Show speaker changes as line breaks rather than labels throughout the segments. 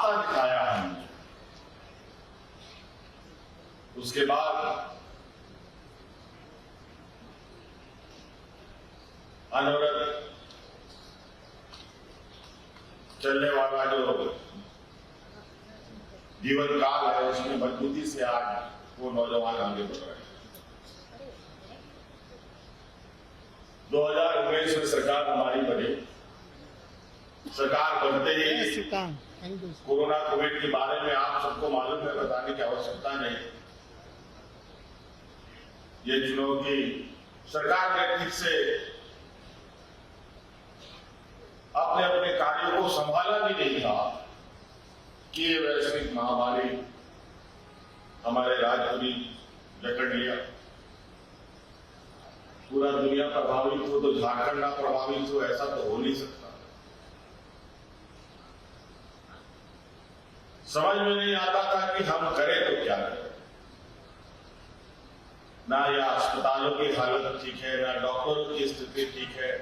रास्ता दिखाया हमने। उसके बाद अनवरत चलने वाला जो जीवन काल है उसमें मजबूती से आज वो नौजवान आगे बढ़ रहे हैं। 2019 में सरकार हमारी बनी। सरकार बनते ही कोरोना कोविड के बारे में आप सबको मालूम है, बताने की आवश्यकता नहीं। ये चुनौती सरकार ने ठीक से अपने अपने कार्यों को संभाला भी नहीं था कि ये वैश्विक महामारी हमारे राज्य को भी जकड़ लिया। पूरा दुनिया प्रभावित हो तो झारखंड ना प्रभावित हो, ऐसा तो हो नहीं सकता। समझ में नहीं आता था कि हम करें तो क्या करें। ना या अस्पतालों की हालत ठीक है, ना डॉक्टरों की स्थिति ठीक है।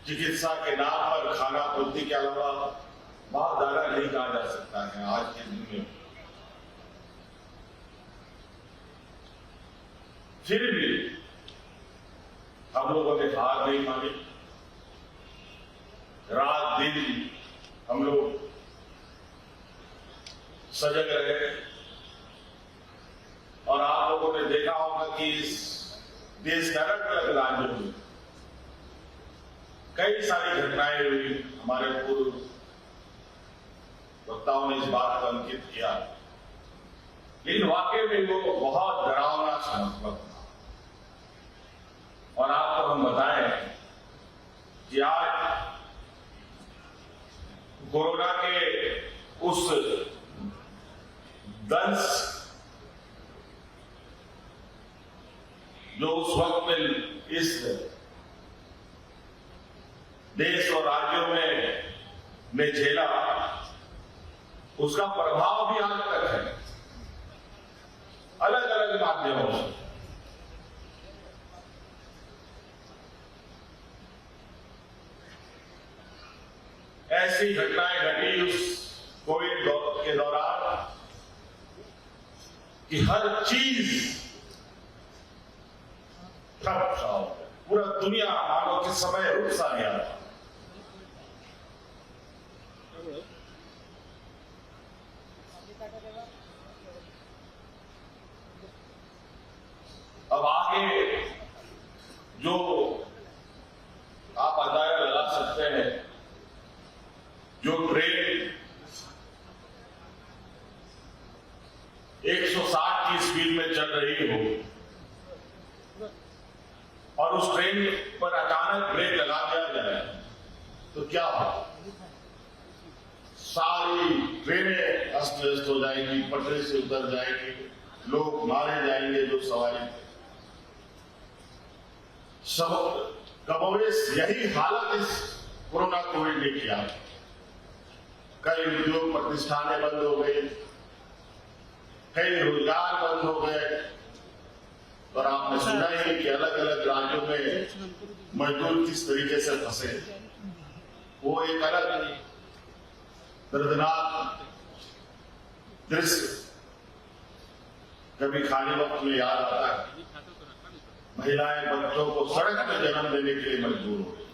चिकित्सा के नाम पर खाना पूर्ति के अलावा बाप दादा नहीं कहा जा सकता है आज के दिन में। फिर भी हम लोगों ने हार नहीं मानी। रात दिन हम लोग सजग रहे और आप लोगों ने देखा होगा कि इस देश के अलग अलग राज्यों में कई सारी घटनाएं हुई। हमारे पूर्व वक्ताओं ने इस बात को अंकित किया, लेकिन वाकई में वो बहुत डरावना संकल्प था। और आपको हम बताएं कि आज कोरोना के उस दंश जो उस वक्त में इस देश और राज्यों में झेला, उसका प्रभाव भी आज तक है अलग अलग माध्यमों से। ऐसी घटनाएं घटी उस कोविड के दौरान कि हर चीज ठप सा हो गया। पूरा दुनिया मानो कि समय रुक सा गया था। अब आगे जो आप अंदाजा लगा सकते हैं, जो ट्रेन 160 की स्पीड में चल रही हो और उस ट्रेन पर अचानक ब्रेक लगा दिया जाए तो क्या हो? सारी ट्रेनें अस्त व्यस्त हो जाएंगी, पटरी से उतर जाएंगी, लोग मारे जाएंगे जो सवारी थे। सब कमोवेश यही हालत इस कोरोना कोविड ने किया। कई उद्योग प्रतिष्ठानें बंद हो गई, कई रोजगार बंद हो गए और आपने सुना ही कि अलग अलग राज्यों में मजदूर किस तरीके से फंसे। वो एक अलग दर्दनाक दृश्य कभी खाली वक्त में याद आता है। महिलाएं बच्चों को सड़क में जन्म देने के लिए मजबूर हो गई।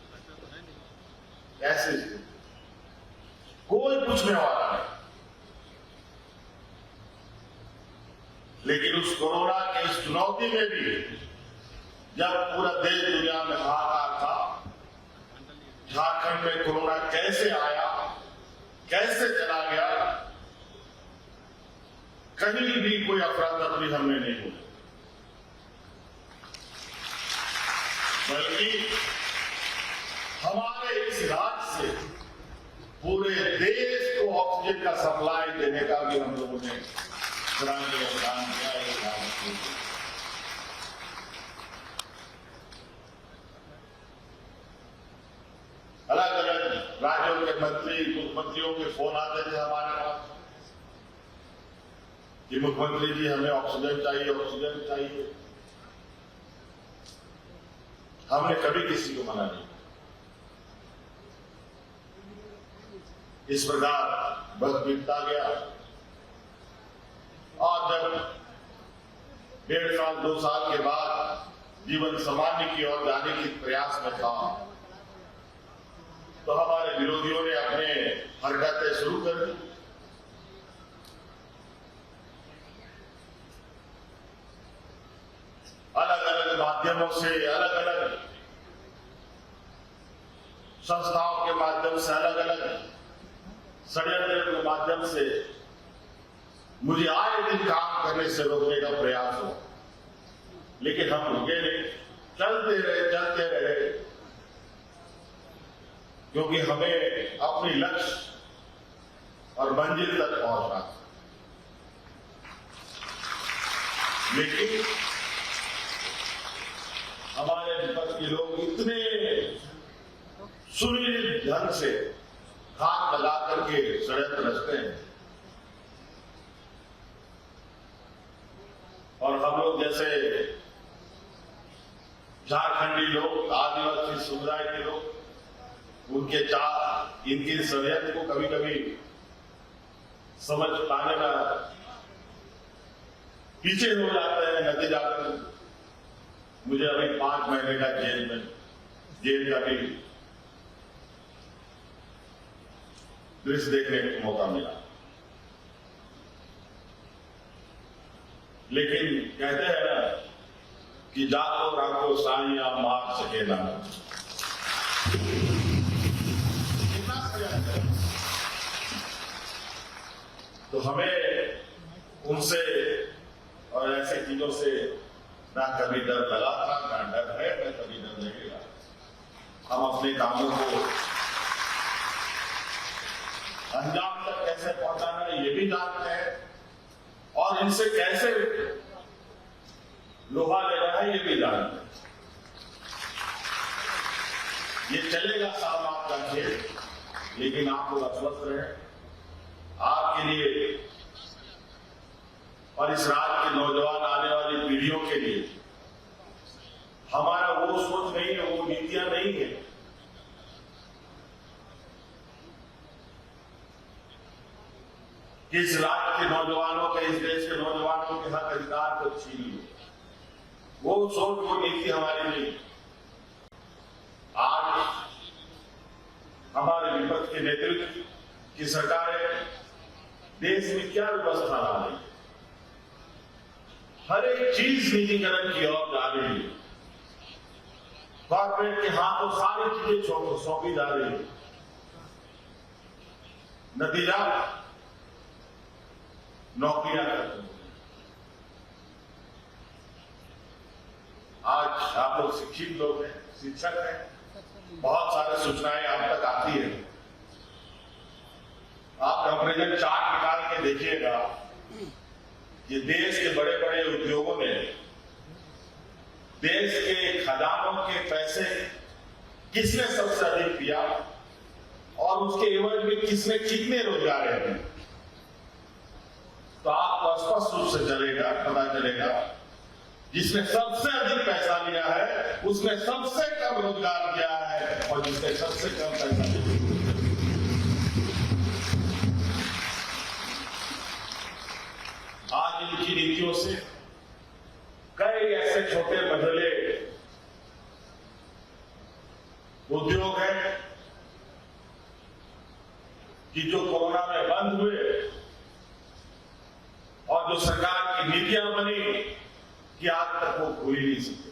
ऐसे कोई पूछने वाला नहीं। लेकिन उस कोरोना की इस चुनौती में भी जब पूरा देश दुनिया में हाहाकार था, झारखंड में कोरोना कैसे आया, कैसे चला गया, कहीं भी कोई अफरा तफरी हमने नहीं हुई, बल्कि हमारे इस राज्य से पूरे देश को ऑक्सीजन का सप्लाई देने का भी हम लोगों ने सराहनीय योगदान किया है। अलग अलग राज्यों के मंत्री मुख्यमंत्रियों के फोन आते थे हमारे पास कि मुख्यमंत्री जी हमें ऑक्सीजन चाहिए, ऑक्सीजन चाहिए। हमने कभी किसी को मना नहीं। इस प्रकार वक्त बीतता गया और जब 1.5 साल 2 साल के बाद जीवन सामान्य की ओर जाने के प्रयास में था तो हमारे विरोधियों ने अपने हरकतें शुरू कर दी। अलग अलग माध्यमों से, अलग अलग संस्थाओं के माध्यम से, अलग अलग षड्यंत्र के माध्यम से मुझे आए दिन काम करने से रोकने का प्रयास हो, लेकिन हम रुके नहीं, चलते रहे क्योंकि हमें अपनी लक्ष्य और मंजिल तक पहुंचना। लेकिन हमारे विपक्ष के लोग इतने सुनिश्चित ढंग से हाथ लगा करके षड्यंत्र रचते हैं और हम लोग जैसे झारखंडी लोग, आदिवासी समुदाय के लोग, उनके इनके षड्यंत्र को कभी कभी समझ पाने में पीछे हो जाते हैं। नतीजा मुझे अभी 5 महीने का जेल का भी दृश्य देखने का मौका मिला। लेकिन कहते हैं ना कि जातो रातो साइया मार सकेला। तो हमें उनसे और ऐसे चीजों से ना कभी डर लगा था, ना डर है, ना कभी डर लगेगा। हम अपने कामों को अंजाम तक कैसे पहुंचाना है ये भी जानते हैं और इनसे कैसे लोहा लेना है ये भी जानते हैं। ये चलेगा साहब आपका खेल, लेकिन आप लोग अस्वस्थ रहे आपके लिए और इस राज्य के नौजवान आने वाली पीढ़ियों के लिए हमारा वो सोच नहीं है, वो नीतियां नहीं है। कि इस राज्य के नौजवानों के, इस देश के नौजवानों के हक अधिकार को छीन लो, वो सोच, वो नीति हमारी नहीं। आज हमारे विपक्ष के नेतृत्व की सरकारें देश में क्या व्यवस्था ला रही है, हर एक चीज निजीकरण की ओर जा रही है, कॉर्पोरेट के हाथों सारी चीजें सौंपी जा रही है। नतीजा नौकरियां खत्म। आज आप लोग शिक्षित लोग हैं, शिक्षक हैं, बहुत सारे सूचनाएं आप तक आती है। आप कंपैरिजन चार्ट निकाल के देखिएगा, ये देश के बड़े बड़े उद्योगों ने देश के खजानों के पैसे किसने सबसे अधिक दिया और उसके एवज में किसने कितने रोजगार हैं, तो आपको स्पष्ट रूप से पता चलेगा जिसने सबसे अधिक पैसा लिया है उसने सबसे कम रोजगार किया है और जिसने सबसे कम पैसा लिया। आज इनकी नीतियों से कई ऐसे छोटे मझोले उद्योग हैं कि जो कोरोना में बंद हुए और जो सरकार की नीतियां बनी कि आज तक वो खुल ही नहीं सके,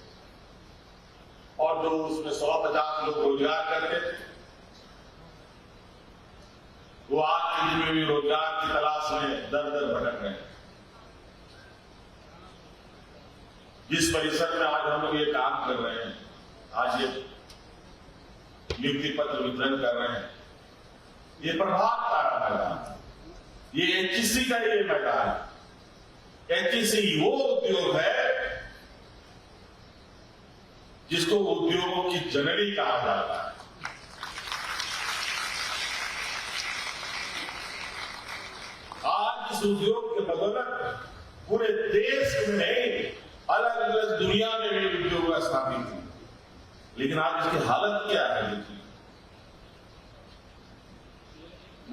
और जो उसमें 150 लोग रोजगार करते थे वो आज के दिन में भी रोजगार की तलाश में दर दर भटक रहे हैं। जिस परिसर में आज हम लोग ये काम कर रहे हैं, आज ये नियुक्ति पत्र वितरण कर रहे हैं, ये प्रभात तारा मैदान, ये एचईसी का ये मैदान है। एचईसी वो उद्योग है जिसको उद्योगों की जननी कहा जाता है। आज इस उद्योग के बदौलत पूरे देश में नहीं, अलग अलग दुनिया में भी उद्योग स्थापित हुए, लेकिन आज इसकी हालत क्या है देखिए।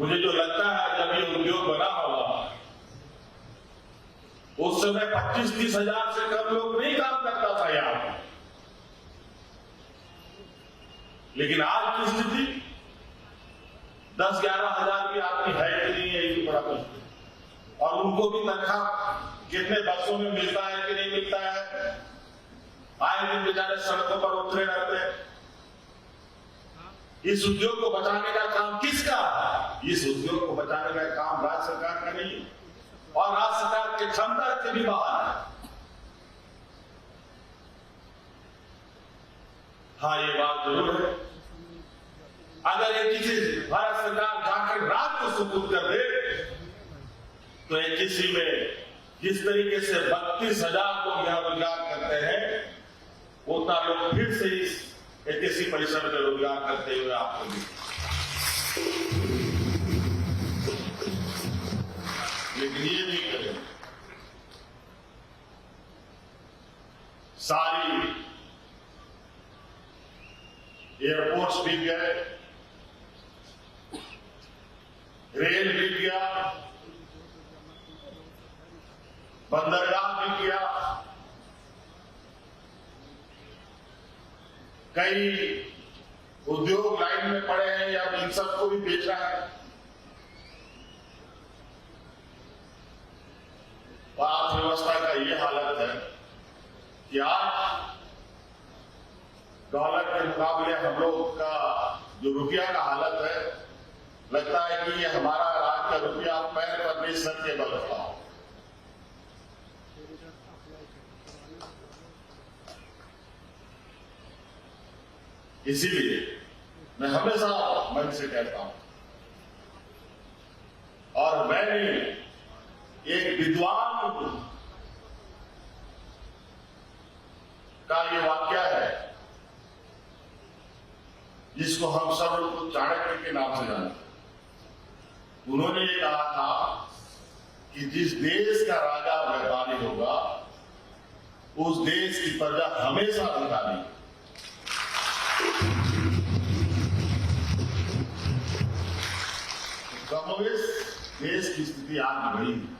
मुझे जो लगता है जब ये उद्योग बना होगा उस समय 25-30 हजार से कम लोग नहीं काम करता था यहां पर, लेकिन आज की स्थिति 10-11 हजार भी आदमी है कि नहीं है ये बड़ा मुश्किल। और उनको भी तनख्वाह कितने बसों में मिलता है कि नहीं मिलता है, आए दिन बेचारे सड़कों पर उतरे रहते हैं। इस उद्योग को बचाने का काम किसका है? इस उद्योग को बचाने का काम राज्य सरकार का नहीं है और राज्य सरकार की क्षमता से भी बाहर है। हाँ, ये बात जरूर है, अगर ये किसी भारत सरकार जाकर रात को सुपुर्द कर दे तो ये किसी में जिस तरीके से 32,000 लोग यहां रोजगार करते हैं उतना लोग फिर से इस किसी परिसर में रोजगार करते हुए आपको लेकिन ये नहीं करें। सारी एयरपोर्ट्स बिक गए, रेल बिक गया, बंदरगाह बिक गया, कई उद्योग लाइन में पड़े हैं या इन सबको भी बेचा है। अर्थव्यवस्था का ये हालत है कि आज डॉलर के मुकाबले हम लोग का जो रुपया का हालत है, लगता है कि ये हमारा राज्य का रुपया पैर पर नहीं सर के बल रहा हो। इसीलिए मैं हमेशा मन से कहता हूं, और मैंने एक विद्वान का ये वाक्य है जिसको हम सब लोग चाणक्य के नाम से जानते हैं। उन्होंने ये कहा था कि जिस देश का राजा व्यापारी होगा उस देश की प्रजा हमेशा भिखारी। कमोबेश देश की स्थिति आज बढ़ी है।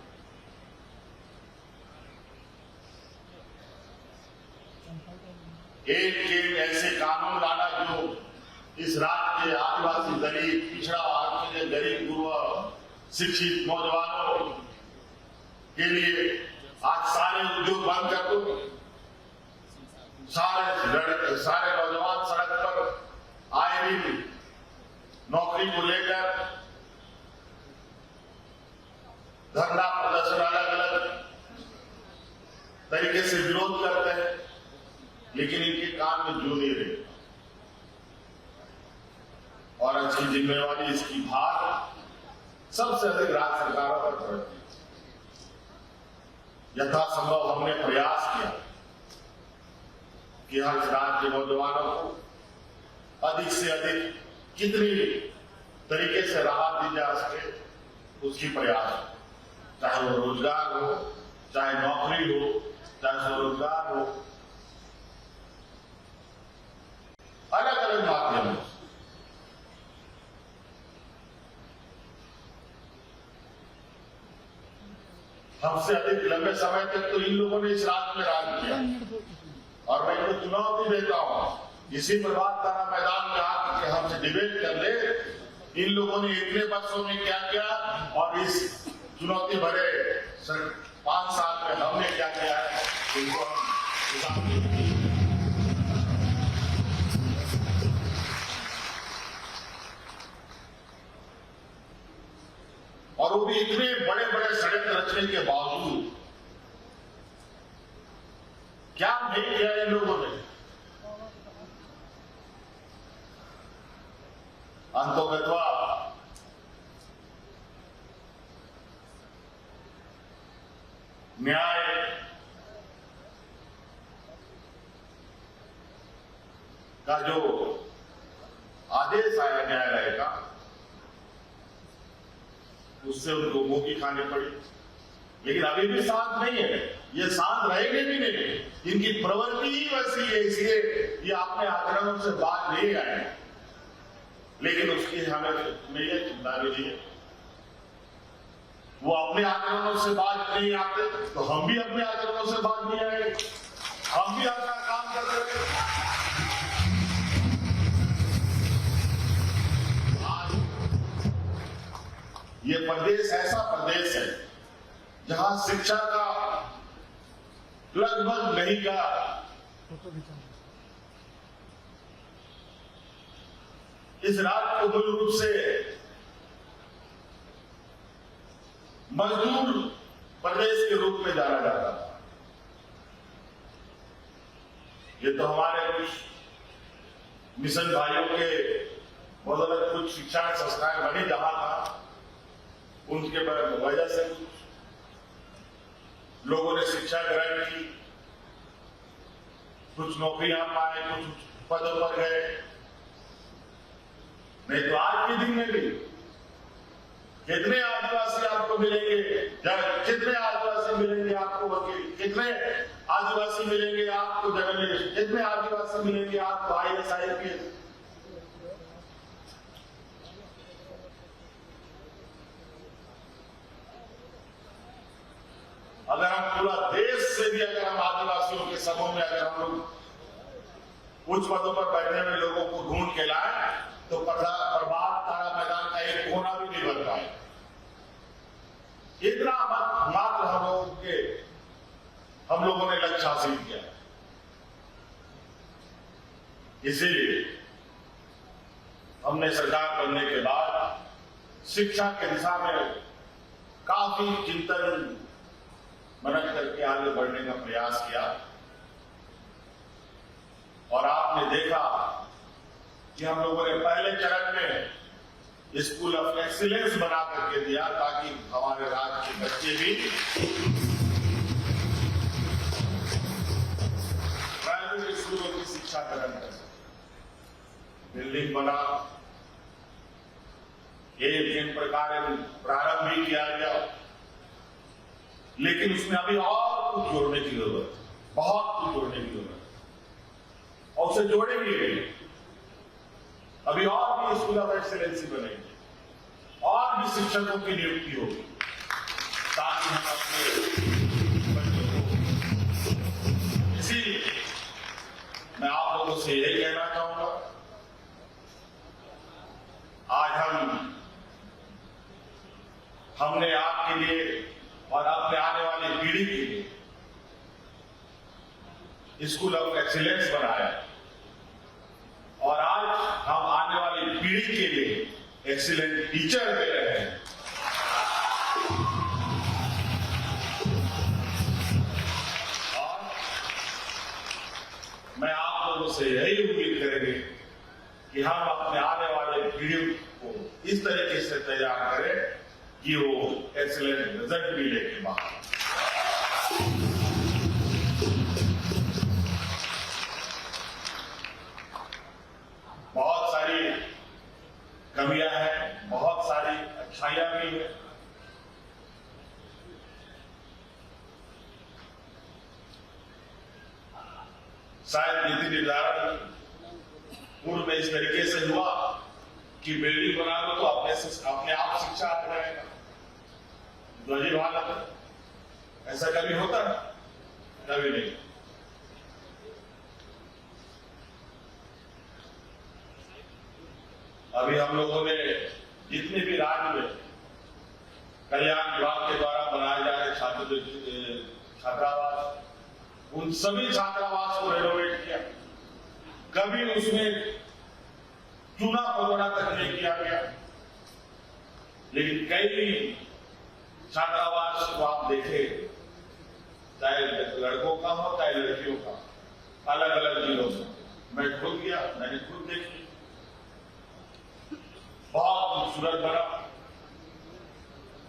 एक ऐसे कानून लाना जो इस राज्य के आदिवासी, दलित, पिछड़ा वर्ग के गरीब, पूर्व शिक्षित नौजवानों के लिए आज सारे उद्योग बंद कर दो, सारे नौजवान सड़क पर आए दिन नौकरी को लेकर धरना प्रदर्शन अलग अलग तरीके से विरोध करते हैं, लेकिन इनके काम में जो नहीं रहे और अच्छी जिम्मेवारी इसकी भार सबसे अधिक राज्य सरकारों पर पड़ती है। यथासंभव हमने प्रयास किया कि हर राज्य के नौजवानों को अधिक से अधिक कितनी तरीके से राहत दी जा सके उसकी प्रयास, चाहे वो रोजगार हो, चाहे नौकरी हो, चाहे स्वरोजगार हो, अलग अलग माध्यम। हमसे अधिक लंबे समय तक तो इन लोगों ने इस राज्य में राज किया और मैं इनको चुनौती देता हूं, इसी प्रभात तारा मैदान में आकर के हमसे डिबेट कर ले इन लोगों ने इतने वर्षों में क्या किया और इस चुनौती भरे 5 साल में हमने क्या किया है, इनको और वो भी इतने बड़े बड़े षड्यंत्र रचने के बावजूद क्या नहीं किया इन लोगों ने। अंतोगत्वा न्याय का जो आदेश आया न्यायालय का, उससे उनको मुंह खानी पड़ी, लेकिन अभी भी शांत नहीं है। ये शांत रहेंगे भी नहीं, इनकी प्रवृत्ति ही वैसी है, इसलिए ये अपने आचरणों से बात नहीं आए। लेकिन उसकी हमें नहीं है, चिंता भी नहीं है। वो अपने आंदोलनों से बाज नहीं आते तो हम भी अपने आंदोलनों से बाज नहीं आएंगे, हम भी अपना काम करते रहे। आज ये प्रदेश ऐसा प्रदेश है जहां शिक्षा का लगभग नहीं का इस राज्य को मूल रूप से मजदूर प्रदेश के रूप में जाना जाता था। ये तो हमारे कुछ मिशन भाइयों के बदौलत कुछ शिक्षा संस्थाएं बनी जहां था, उनके वजह से लोगों ने शिक्षा ग्रहण की, कुछ नौकरियां पाए, कुछ पदों पर गए। नहीं तो आज के दिन में भी कितने आदिवासी आपको मिलेंगे, कितने आदिवासी मिलेंगे आपको वकील, कितने आदिवासी मिलेंगे आपको जर्नलिस्ट, कितने आदिवासी मिलेंगे आपको IAS IPS। अगर हम पूरा देश से भी अगर हम आदिवासियों के समूह में अगर हम लोग उच्च पदों पर बैठने में लोगों को ढूंढ के लाए तो प्रभात तारा मैदान का एक कोना भी नहीं बन पाए। इतना मात्र हम लोगों ने लक्ष्य हासिल किया। इसीलिए हमने सरकार बनने के बाद शिक्षा के दिशा में काफी चिंतन मनन करके आगे बढ़ने का प्रयास किया। और आपने देखा कि हम लोगों ने पहले चरण में स्कूल ऑफ एक्सीलेंस बना करके दिया ताकि हमारे राज्य के बच्चे भी प्राइवेट स्कूलों की शिक्षा ग्रहण कर सकें। बिल्डिंग बना, एक प्रकार प्रारंभ भी किया गया, लेकिन उसमें अभी और कुछ जोड़ने की जरूरत है, बहुत कुछ जोड़ने की जरूरत है, और उसे जोड़ेंगे। अभी और भी स्कूल ऑफ एक्सीलेंसी बनेंगे, और भी शिक्षकों की नियुक्ति होगी, ताकि हम अपने बच्चों को। इसीलिए मैं आप लोगों से यही कहना चाहूंगा, आज हमने आपके लिए और अपने आने वाली पीढ़ी के लिए स्कूल ऑफ एक्सीलेंस बनाया, और आज हम आने वाली पीढ़ी के लिए एक्सीलेंट टीचर दे रहे हैं। और मैं आप लोगों से यही उम्मीद करेंगे कि हम अपने आने वाले पीढ़ी को इस तरीके से तैयार करें कि वो एक्सीलेंट रिजल्ट भी लेके बाहर। बहुत सारी कमियां हैं, बहुत सारी अच्छाइयां भी हैं। शायद नीति निर्धारण पूर्व में इस तरीके से हुआ कि बिल्डिंग बना दो तो अपने आप शिक्षा आ जाएगा, ध्वजी वाला। ऐसा कभी होता है? कभी नहीं। अभी हम लोगों ने जितने भी राज्य में कल्याण विभाग के द्वारा बनाए जा रहे छात्रावास, उन सभी छात्रावास को रेनोवेट किया। कभी उसमें चूना परोना तक नहीं किया गया, लेकिन कई छात्रावास को आप देखें, चाहे लड़कों का हो चाहे लड़कियों का, अलग अलग जिलों में। मैं खुद गया, मैंने खुद देखी, बहुत खूबसूरत बना,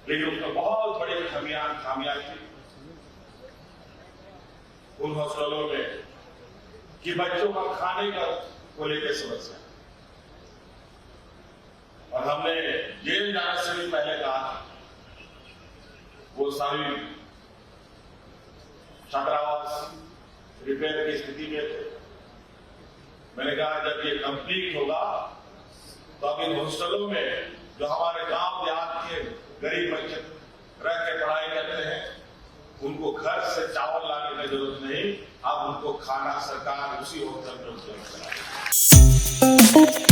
लेकिन उसमें बहुत बड़ी खामियां थी उन हॉस्टलों में कि बच्चों का खाने का को लेकर समस्या। और हमने जेल जाने से भी पहले कहा था, वो सारी छात्रावास रिपेयर की स्थिति में थे। मैंने कहा जब ये कंप्लीट होगा तो अब इन हॉस्टलों में जो हमारे गांव देहात के गरीब बच्चे रह के पढ़ाई करते हैं, उनको घर से चावल लाने की जरूरत नहीं, अब उनको खाना सरकार उसी होटल में उपलब्ध कराएगी।